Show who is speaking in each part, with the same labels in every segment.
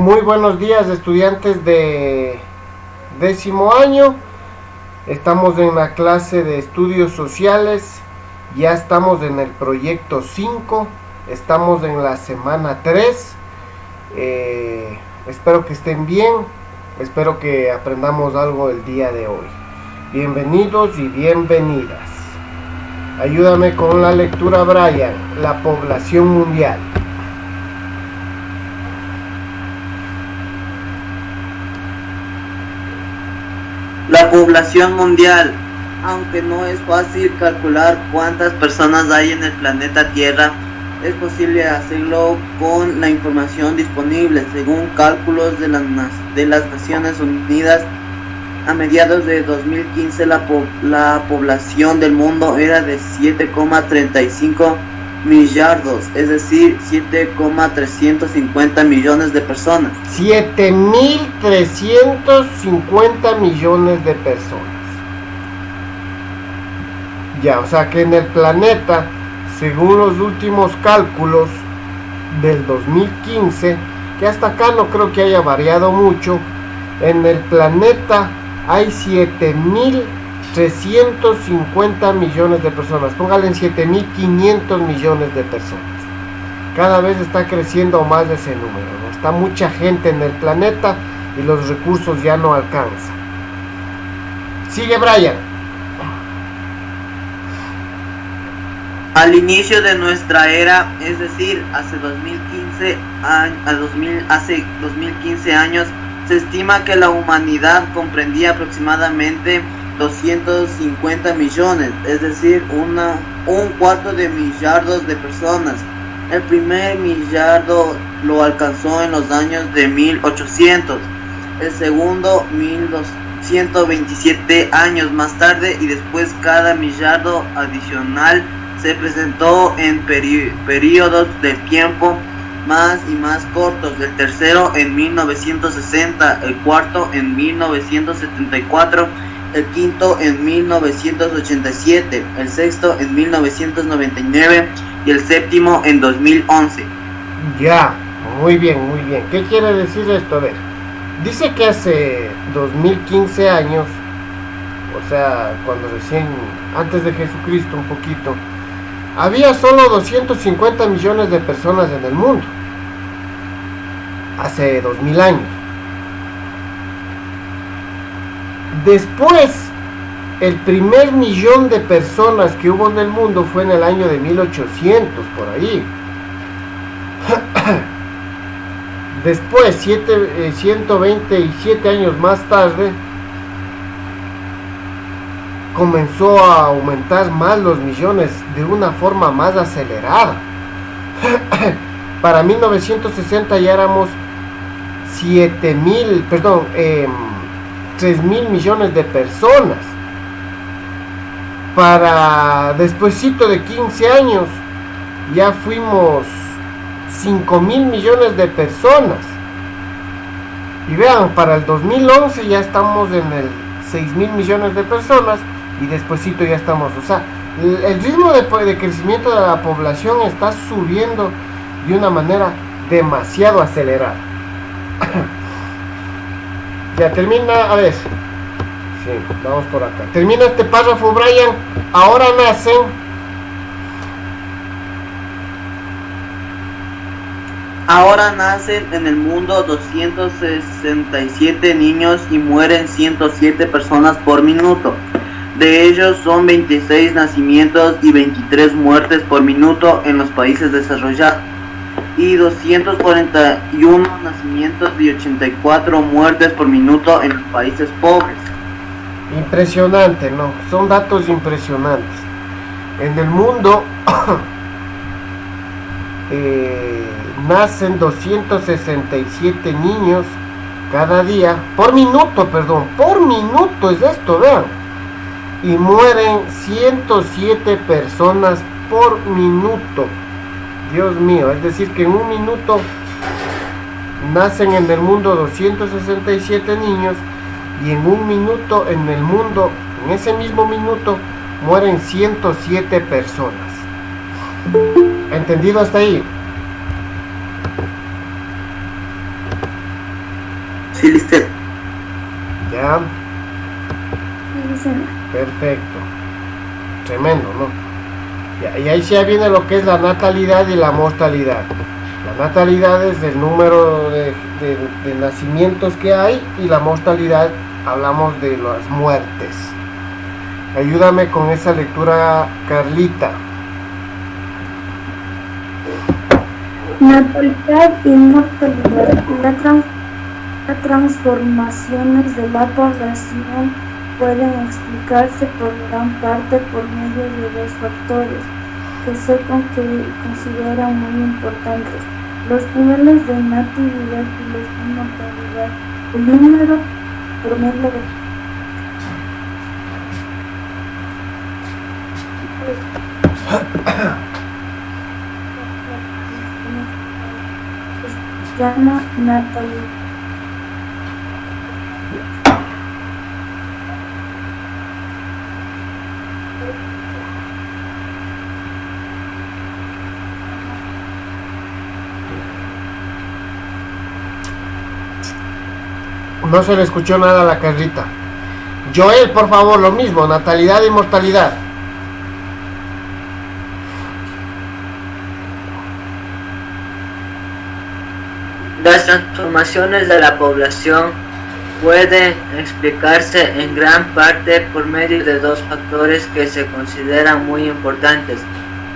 Speaker 1: Muy buenos días, estudiantes de 10º año. Estamos en la clase de estudios sociales. Ya estamos en el proyecto 5. Estamos en la semana 3. Espero que estén bien. Espero que aprendamos algo el día de hoy. Bienvenidos y bienvenidas. Ayúdame con la lectura, Brian. La población mundial.
Speaker 2: La población mundial. Aunque no es fácil calcular cuántas personas hay en el planeta Tierra, es posible hacerlo con la información disponible. Según cálculos de las Naciones Unidas, a mediados de 2015 la población del mundo era de 7,35 millardos, es decir, 7,350 millones de personas.
Speaker 1: 7.350 millones de personas. Ya, o sea que en el planeta, según los últimos cálculos del 2015, que hasta acá no creo que haya variado mucho, en el planeta hay 7.350 millones de personas. Póngale en 7.500 millones de personas. Cada vez está creciendo más ese número, ¿no? Está mucha gente en el planeta y los recursos ya no alcanzan. Sigue, Brian.
Speaker 2: Al inicio de nuestra era, es decir, hace 2015 años, se estima que la humanidad comprendía aproximadamente 250 millones, es decir, un cuarto de millardos de personas. El primer millardo lo alcanzó en los años de 1800, el segundo 1227 años más tarde, y después cada millardo adicional se presentó en periodos de tiempo más y más cortos. El tercero en 1960, el cuarto en 1974, el quinto en 1987, el sexto en 1999 y el séptimo en 2011.
Speaker 1: Ya, muy bien, muy bien. ¿Qué quiere decir esto? A ver, dice que hace 2015 años, o sea, cuando recién, antes de Jesucristo un poquito, había solo 250 millones de personas en el mundo. Hace 2000 años. Después, el primer millón de personas que hubo en el mundo fue en el año de 1800, por ahí. Después, 127 años más tarde, comenzó a aumentar más los millones de una forma más acelerada. Para 1960 ya éramos 3.000 millones de personas. Para despuesito de 15 años ya fuimos 5.000 millones de personas. Y vean, para el 2011 ya estamos en el 6.000 millones de personas. Y despuesito ya estamos, o sea, el ritmo de crecimiento de la población está subiendo de una manera demasiado acelerada. Ya termina, a ver. Sí, vamos por acá. Termina este párrafo, Brian. Ahora
Speaker 2: nacen en el mundo 267 niños y mueren 107 personas por minuto. De ellos son 26 nacimientos y 23 muertes por minuto en los países desarrollados, y 241 nacimientos y 84 muertes por minuto en los países pobres.
Speaker 1: Impresionante, ¿no? Son datos impresionantes. En el mundo nacen 267 niños cada día, por minuto es esto, vean. Y mueren 107 personas por minuto. Dios mío, es decir que en un minuto nacen en el mundo 267 niños y en un minuto en el mundo, en ese mismo minuto, mueren 107 personas. ¿Entendido hasta ahí?
Speaker 2: Sí, listo.
Speaker 1: Ya,
Speaker 3: Dice,
Speaker 1: perfecto. Tremendo, ¿no? Y ahí ya viene lo que es la natalidad y la mortalidad. La natalidad es el número de nacimientos que hay, y la mortalidad hablamos de las muertes. Ayúdame con esa lectura, Carlita.
Speaker 3: natalidad y mortalidad. Las transformaciones de la población pueden explicarse por gran parte por medio de dos factores que se consideran muy importantes: los niveles de natividad y los de mortalidad. El número promedio se llama natalidad.
Speaker 1: No se le escuchó nada a la Carlita. Joel, por favor, lo mismo, natalidad y mortalidad.
Speaker 4: Las transformaciones de la población pueden explicarse en gran parte por medio de dos factores que se consideran muy importantes: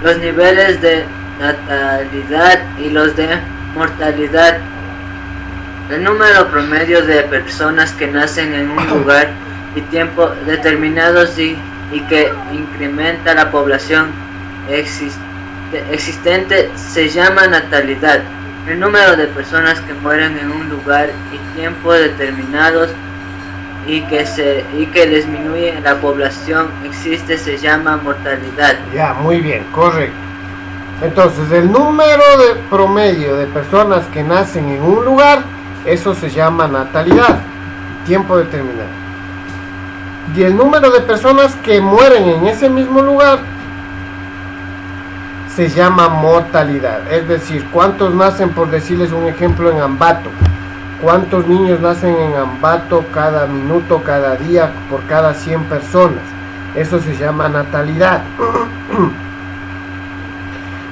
Speaker 4: los niveles de natalidad y los de mortalidad. El número promedio de personas que nacen en un lugar y tiempo determinados y que incrementa la población existente se llama natalidad. El número de personas que mueren en un lugar y tiempo determinados y que disminuye la población existe se llama mortalidad.
Speaker 1: Ya, muy bien, correcto. Entonces, el número de promedio de personas que nacen en un lugar, eso se llama natalidad, tiempo determinado. Y el número de personas que mueren en ese mismo lugar se llama mortalidad. Es decir, cuántos nacen, por decirles un ejemplo, en Ambato. Cuántos niños nacen en Ambato cada minuto, cada día, por cada 100 personas. Eso se llama natalidad.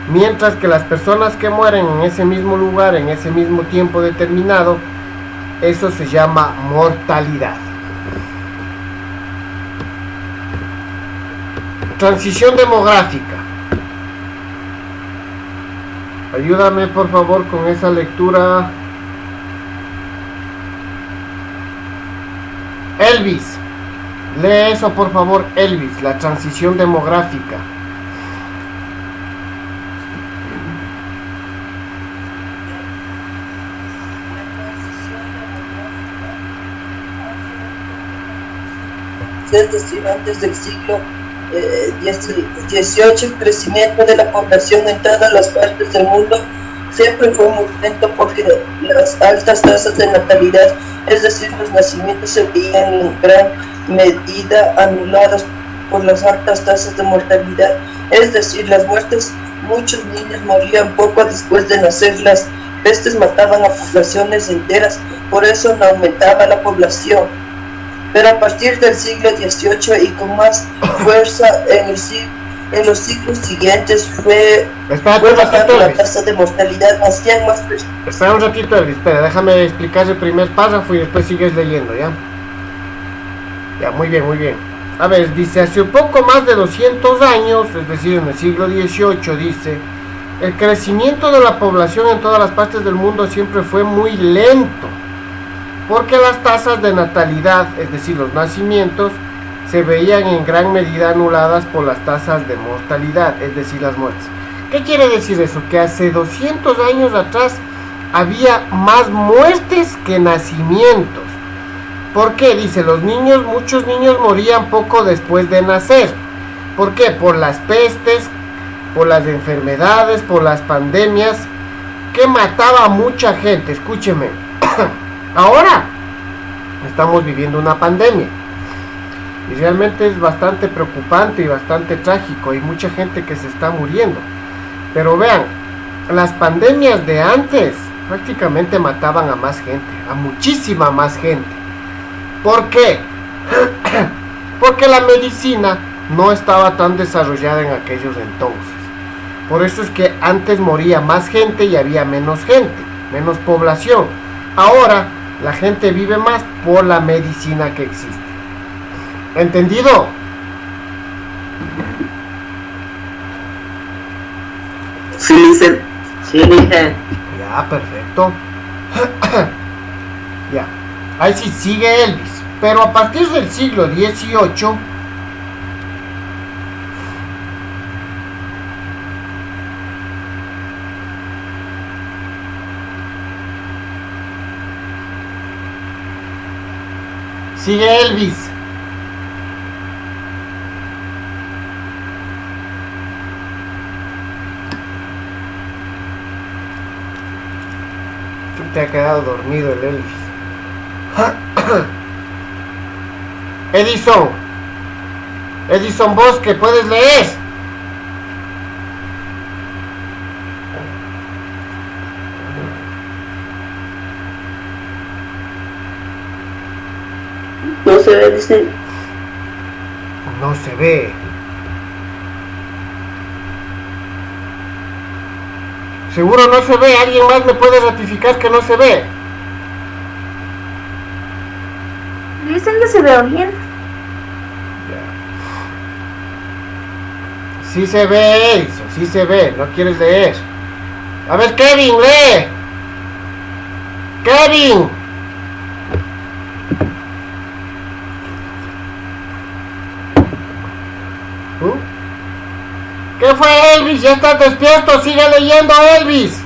Speaker 1: Mientras que las personas que mueren en ese mismo lugar, en ese mismo tiempo determinado, eso se llama mortalidad. Transición demográfica. Ayúdame por favor con esa lectura. Elvis, lee eso por favor, Elvis, la transición demográfica.
Speaker 5: Es decir, antes del siglo XVIII, el crecimiento de la población en todas las partes del mundo siempre fue muy lento porque las altas tasas de natalidad, es decir, los nacimientos, se veían en gran medida anulados por las altas tasas de mortalidad, es decir, las muertes. Muchos niños morían poco después de nacer, las pestes mataban a poblaciones enteras, por eso no aumentaba la población. Pero a partir del siglo XVIII y con más fuerza en los siglos siguientes fue bajando la tasa de mortalidad, hacían más personas.
Speaker 1: Espera un ratito, Elvis, espera, déjame explicar el primer párrafo y después sigues leyendo, ¿ya? Ya, muy bien, muy bien. A ver, dice, hace un poco más de 200 años, es decir, en el siglo XVIII, dice, el crecimiento de la población en todas las partes del mundo siempre fue muy lento, porque las tasas de natalidad, es decir, los nacimientos, se veían en gran medida anuladas por las tasas de mortalidad, es decir, las muertes. ¿Qué quiere decir eso? Que hace 200 años atrás había más muertes que nacimientos. ¿Por qué? Dice, muchos niños morían poco después de nacer. ¿Por qué? Por las pestes, por las enfermedades, por las pandemias, que mataba a mucha gente. Escúcheme. Ahora estamos viviendo una pandemia y realmente es bastante preocupante y bastante trágico. Hay mucha gente que se está muriendo, pero vean, las pandemias de antes prácticamente mataban a más gente, a muchísima más gente. ¿Por qué? Porque la medicina no estaba tan desarrollada en aquellos entonces. Por eso es que antes moría más gente y había menos gente, menos población. Ahora la gente vive más por la medicina que existe. ¿Entendido?
Speaker 2: Sí, dicen.
Speaker 4: Sí, dicen.
Speaker 1: Ya, perfecto. Ya. Ahí sí sigue Elvis. Pero a partir del siglo XVIII, sigue Elvis. Te ha quedado dormido el Elvis. Edison Bosque, ¿puedes leer?
Speaker 5: No se ve, dice.
Speaker 1: No se ve. Seguro no se ve. ¿Alguien más me puede ratificar que no se ve?
Speaker 3: Dicen que se ve bien.
Speaker 1: Sí se ve, Edison, sí se ve. No quieres leer. A ver, Kevin, lee. Kevin. ¿Qué fue, Elvis? ¿Ya estás despierto? Sigue leyendo, Elvis.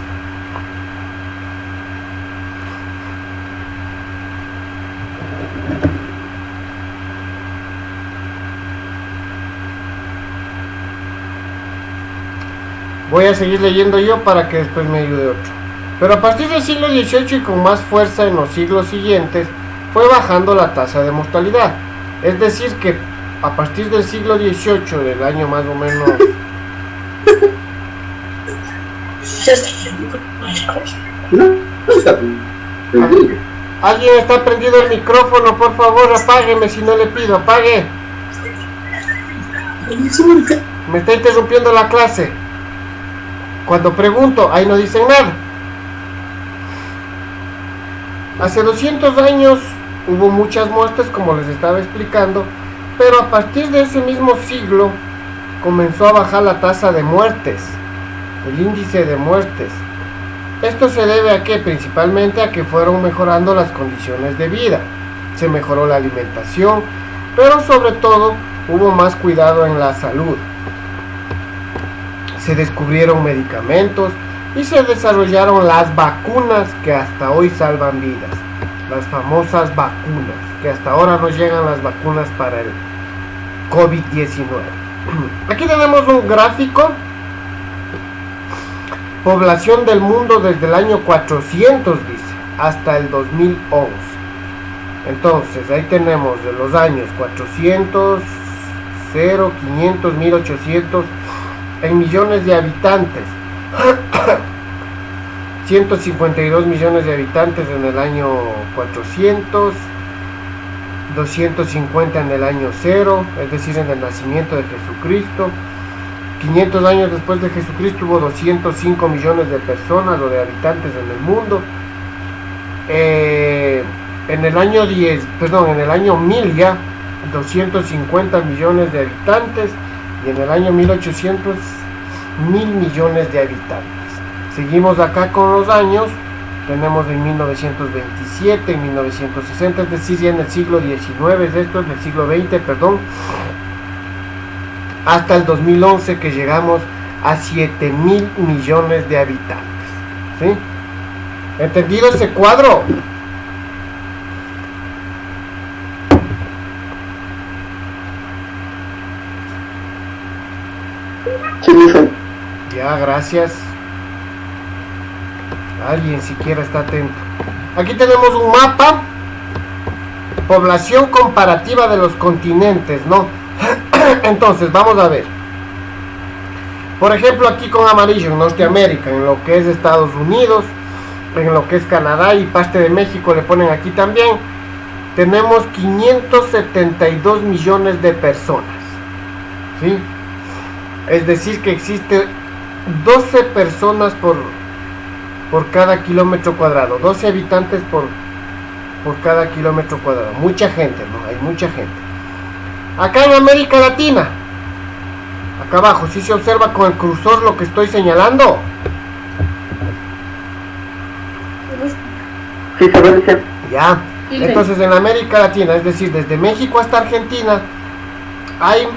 Speaker 1: Voy a seguir leyendo yo para que después me ayude otro. Pero a partir del siglo XVIII y con más fuerza en los siglos siguientes, fue bajando la tasa de mortalidad. Es decir que a partir del siglo XVIII, del año más o menos... ¿Alguien está prendido el micrófono? Por favor, apágueme si no le pido, apague. Me está interrumpiendo la clase. Cuando pregunto, ahí no dicen nada. Hace 200 años hubo muchas muertes, como les estaba explicando, pero a partir de ese mismo siglo comenzó a bajar la tasa de muertes, el índice de muertes. Esto se debe a que principalmente a que fueron mejorando las condiciones de vida, se mejoró la alimentación, pero sobre todo hubo más cuidado en la salud. Se descubrieron medicamentos y se desarrollaron las vacunas que hasta hoy salvan vidas, las famosas vacunas, que hasta ahora nos llegan las vacunas para el COVID-19. Aquí tenemos un gráfico, población del mundo desde el año 400, dice, hasta el 2011. Entonces, ahí tenemos de los años 400, 0, 500, 1800, en millones de habitantes. 152 millones de habitantes en el año 400, 250 en el año 0, es decir, en el nacimiento de Jesucristo. 500 años después de Jesucristo hubo 205 millones de personas o de habitantes en el mundo. En el año 1000 ya 250 millones de habitantes, y en el año 1800 1000 millones de habitantes. Seguimos acá con los años, tenemos en 1927, en 1960, es decir, ya en el siglo XIX, esto es del siglo XX, perdón, hasta el 2011, que llegamos a 7.000 millones de habitantes. ¿Sí? ¿Entendido ese cuadro? Ya, gracias. Alguien siquiera está atento. Aquí tenemos un mapa, población comparativa de los continentes, ¿no? Entonces, vamos a ver. Por ejemplo, aquí con amarillo en Norteamérica, en lo que es Estados Unidos, en lo que es Canadá y parte de México le ponen aquí también, tenemos 572 millones de personas, ¿sí? Es decir que existe 12 personas por cada kilómetro cuadrado, 12 habitantes por cada kilómetro cuadrado. Mucha gente, ¿no? Hay mucha gente. Acá en América Latina, acá abajo, si se observa con el cursor lo que estoy señalando.
Speaker 2: Sí, se puede decir.
Speaker 1: Ya, entonces en América Latina, es decir, desde México hasta Argentina, hay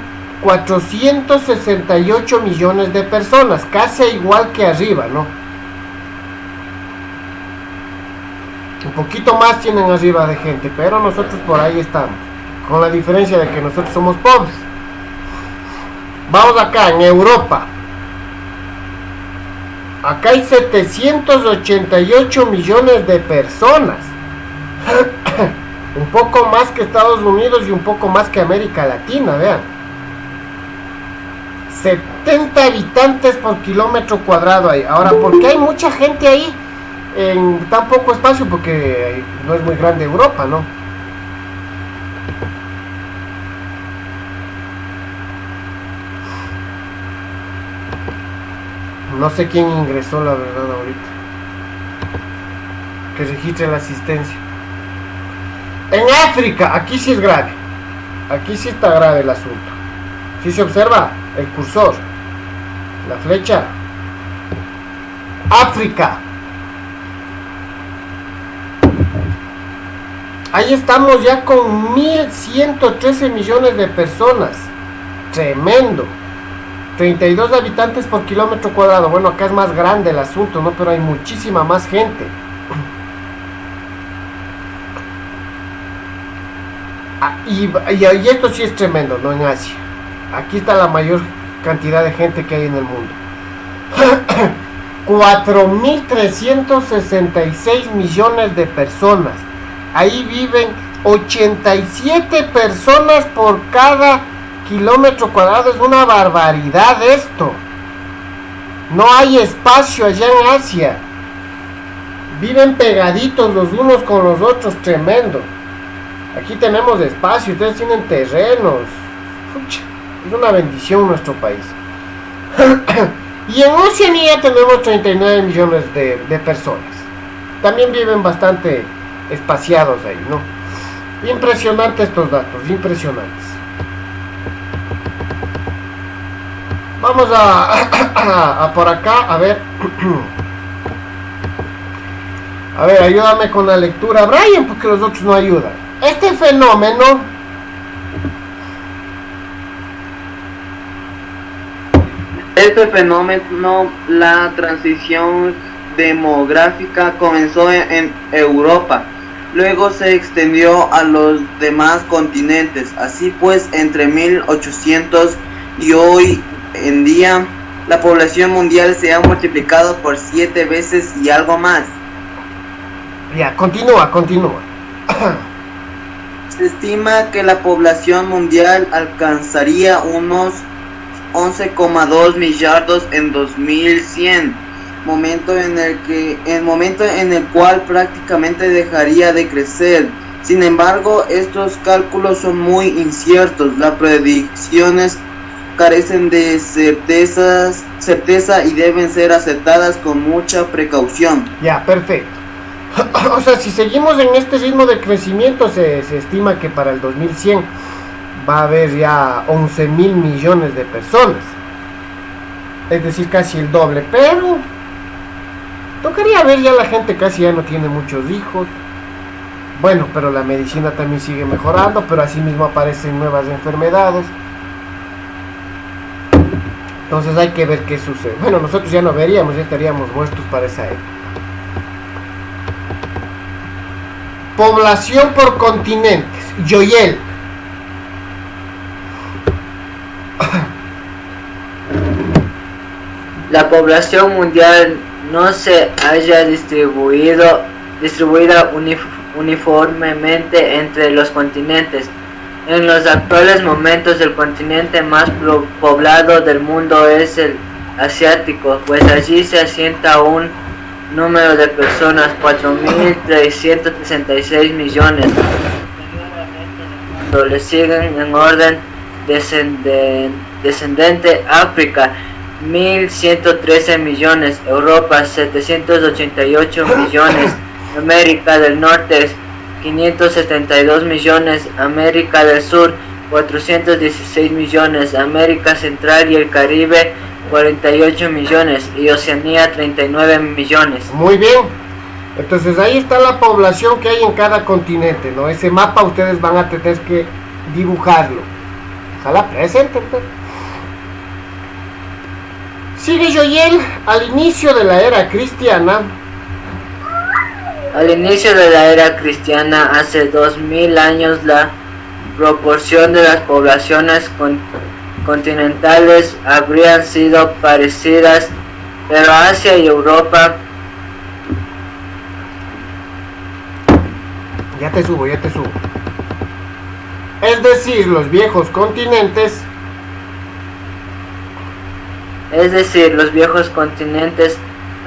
Speaker 1: 468 millones de personas, casi igual que arriba, ¿no? Un poquito más tienen arriba de gente, pero nosotros por ahí estamos, con la diferencia de que nosotros somos pobres. Vamos acá, en Europa. Acá hay 788 millones de personas. Un poco más que Estados Unidos y un poco más que América Latina, vean. 70 habitantes por kilómetro cuadrado ahí. Ahora, ¿por qué hay mucha gente ahí en tan poco espacio? Porque no es muy grande Europa, ¿no? No sé quién ingresó, la verdad, ahorita. Que registre la asistencia. En África, aquí sí es grave. Aquí sí está grave el asunto. Si se observa el cursor, la flecha. África. Ahí estamos ya con 1.113 millones de personas. Tremendo. 32 habitantes por kilómetro cuadrado. Bueno, acá es más grande el asunto, ¿no? Pero hay muchísima más gente. Y esto sí es tremendo, ¿no? En Asia. Aquí está la mayor cantidad de gente que hay en el mundo. 4.366 millones de personas. Ahí viven 87 personas por cada kilómetro cuadrado. Es una barbaridad esto. No hay espacio allá en Asia. Viven pegaditos los unos con los otros, tremendo. Aquí tenemos espacio, ustedes tienen terrenos. Pucha, es una bendición nuestro país. Y en Oceanía tenemos 39 millones de personas. También viven bastante espaciados ahí, ¿no? Impresionantes estos datos, impresionantes. Vamos a por acá, a ver. A ver, ayúdame con la lectura, Brian, porque los otros no ayudan. Este fenómeno
Speaker 2: la transición demográfica comenzó en Europa, luego se extendió a los demás continentes. Así pues, entre 1800 y hoy en día, la población mundial se ha multiplicado por 7 veces y algo más.
Speaker 1: Ya, continúa.
Speaker 2: Se estima que la población mundial alcanzaría unos 11,2 millardos en 2100, momento en el cual prácticamente dejaría de crecer. Sin embargo, estos cálculos son muy inciertos. Las predicciones carecen de certeza y deben ser aceptadas con mucha precaución.
Speaker 1: Ya, perfecto. O sea, si seguimos en este ritmo de crecimiento, se estima que para el 2100 va a haber ya 11.000 millones de personas. Es decir, casi el doble. Pero tocaría ver, ya la gente casi ya no tiene muchos hijos. Bueno, pero la medicina también sigue mejorando, pero así mismo aparecen nuevas enfermedades. Entonces hay que ver qué sucede. Bueno, nosotros ya no veríamos, ya estaríamos muertos para esa época. Población por continentes. Yoyel.
Speaker 4: La población mundial no se haya distribuida uniformemente entre los continentes. En los actuales momentos, el continente más poblado del mundo es el asiático, pues allí se asienta un número de personas 4.366 millones. Le siguen en orden descendente África 1.113 millones, Europa 788 millones, América del Norte 572 millones, América del Sur 416 millones, América Central y el Caribe 48 millones y Oceanía 39 millones.
Speaker 1: Muy bien, entonces ahí está la población que hay en cada continente, ¿no? Ese mapa ustedes van a tener que dibujarlo. Ojalá presenten. Sigue Joyel. Al inicio de la era cristiana.
Speaker 4: Al inicio de la era cristiana, hace 2000 años, la proporción de las poblaciones continentales habrían sido parecidas, pero Asia y Europa...
Speaker 1: Ya te subo. Es decir, los viejos continentes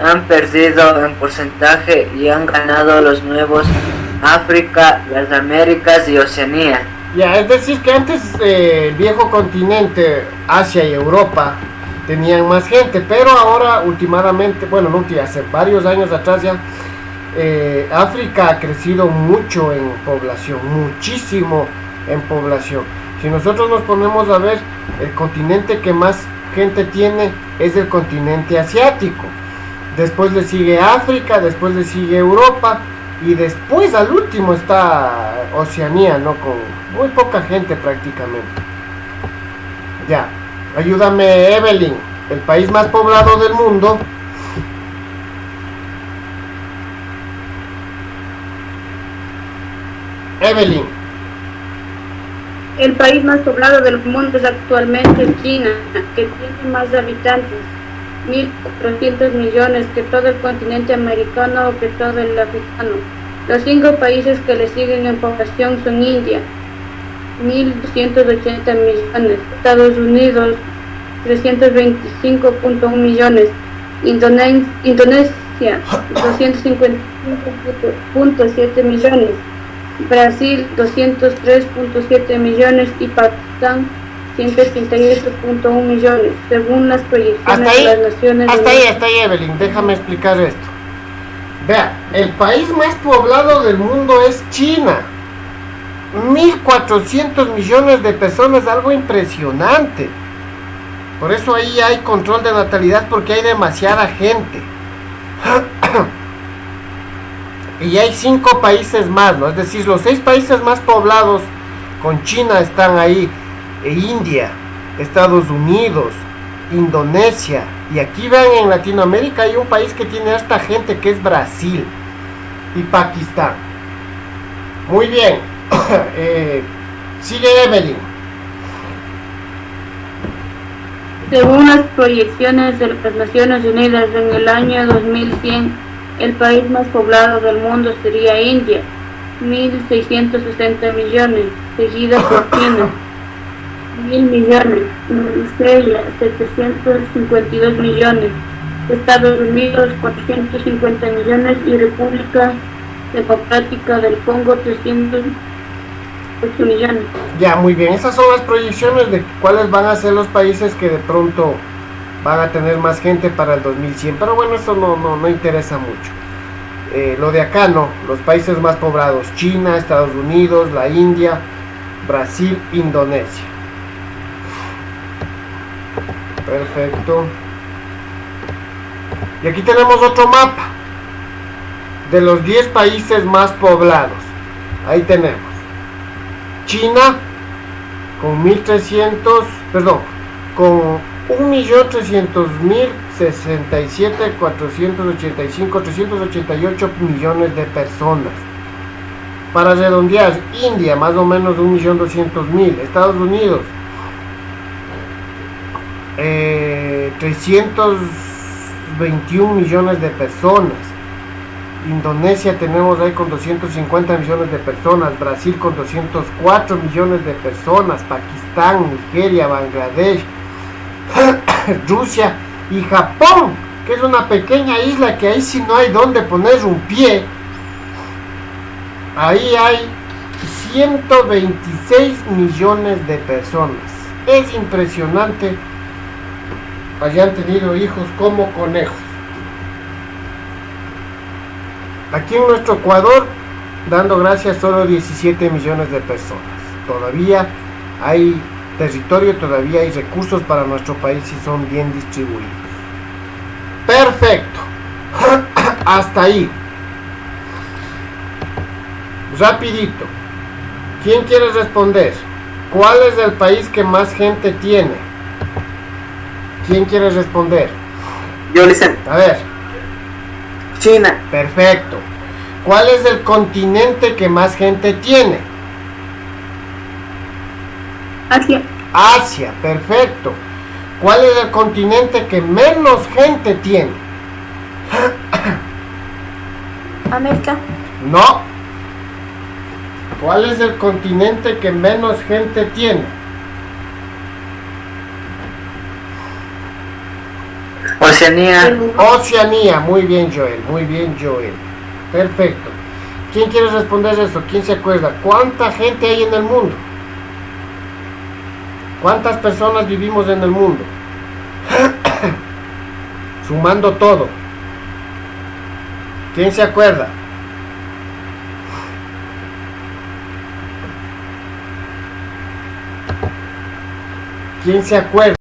Speaker 1: han perdido en porcentaje y han ganado los nuevos África, las Américas y Oceanía. Ya, es decir que antes el viejo continente, Asia y Europa, tenían más gente, pero ahora últimamente, hace varios años atrás ya, África ha crecido mucho en población, muchísimo en población. Si nosotros nos ponemos a ver, el continente que más gente tiene es el continente asiático. Después le sigue África, después le sigue Europa y después al último está Oceanía, ¿no? Con muy poca gente prácticamente. Ya, ayúdame Evelyn, el país más poblado del mundo. Evelyn.
Speaker 3: El país más poblado del mundo es actualmente China, que tiene más habitantes, 1.400 millones, que todo el continente americano o que todo el africano. Los 5 países que le siguen en población son India, 1.280 millones, Estados Unidos, 325.1 millones, Indonesia, 255.7 millones, Brasil 203.7 millones y Pakistán 138.1 millones, según las proyecciones de las Naciones Unidas.
Speaker 1: Hasta ahí, Evelyn, déjame explicar esto. Vea, el país más poblado del mundo es China. 1.400 millones de personas, algo impresionante. Por eso ahí hay control de natalidad, porque hay demasiada gente. Y hay 5 países más, ¿no? Es decir, los 6 países más poblados con China están ahí. India, Estados Unidos, Indonesia. Y aquí vean, en Latinoamérica hay un país que tiene esta gente, que es Brasil y Pakistán. Muy bien. Sigue Evelyn.
Speaker 3: Según las proyecciones de las Naciones Unidas, en el año 2100 el país más poblado del mundo sería India, 1.660 millones, seguida por China, 1.000 millones, Australia, 752 millones, Estados Unidos, 450 millones y República Democrática del Congo, 308 millones.
Speaker 1: Ya, muy bien, esas son las proyecciones de cuáles van a ser los países que de pronto van a tener más gente para el 2100, pero bueno, eso no interesa mucho. Lo de acá no, los países más poblados: China, Estados Unidos, la India, Brasil, Indonesia. Perfecto. Y aquí tenemos otro mapa de los 10 países más poblados. Ahí tenemos China con 388 millones de personas. Para redondear, India más o menos 1.200.000, Estados Unidos 321 millones de personas, Indonesia tenemos ahí con 250 millones de personas, Brasil con 204 millones de personas, Pakistán, Nigeria, Bangladesh, Rusia y Japón que es una pequeña isla que ahí sí no hay donde poner un pie. Ahí hay 126 millones de personas. Es impresionante. Hayan tenido hijos como conejos. Aquí en nuestro Ecuador, dando gracias, solo 17 millones de personas. Todavía hay territorio, todavía hay recursos para nuestro país y son bien distribuidos. Perfecto. Hasta ahí. Rapidito. ¿Quién quiere responder? ¿Cuál es el país que más gente tiene? ¿Quién quiere responder?
Speaker 2: Yo, Listen.
Speaker 1: A ver.
Speaker 2: China.
Speaker 1: Perfecto. ¿Cuál es el continente que más gente tiene?
Speaker 3: Asia.
Speaker 1: Asia, perfecto. ¿Cuál es el continente que menos gente tiene?
Speaker 3: América.
Speaker 1: No. ¿Cuál es el continente que menos gente tiene?
Speaker 4: Oceanía.
Speaker 1: Oceanía, muy bien Joel, muy bien Joel. Perfecto. ¿Quién quiere responder eso? ¿Quién se acuerda? ¿Cuánta gente hay en el mundo? ¿Cuántas personas vivimos en el mundo? Sumando todo. ¿Quién se acuerda? ¿Quién se acuerda?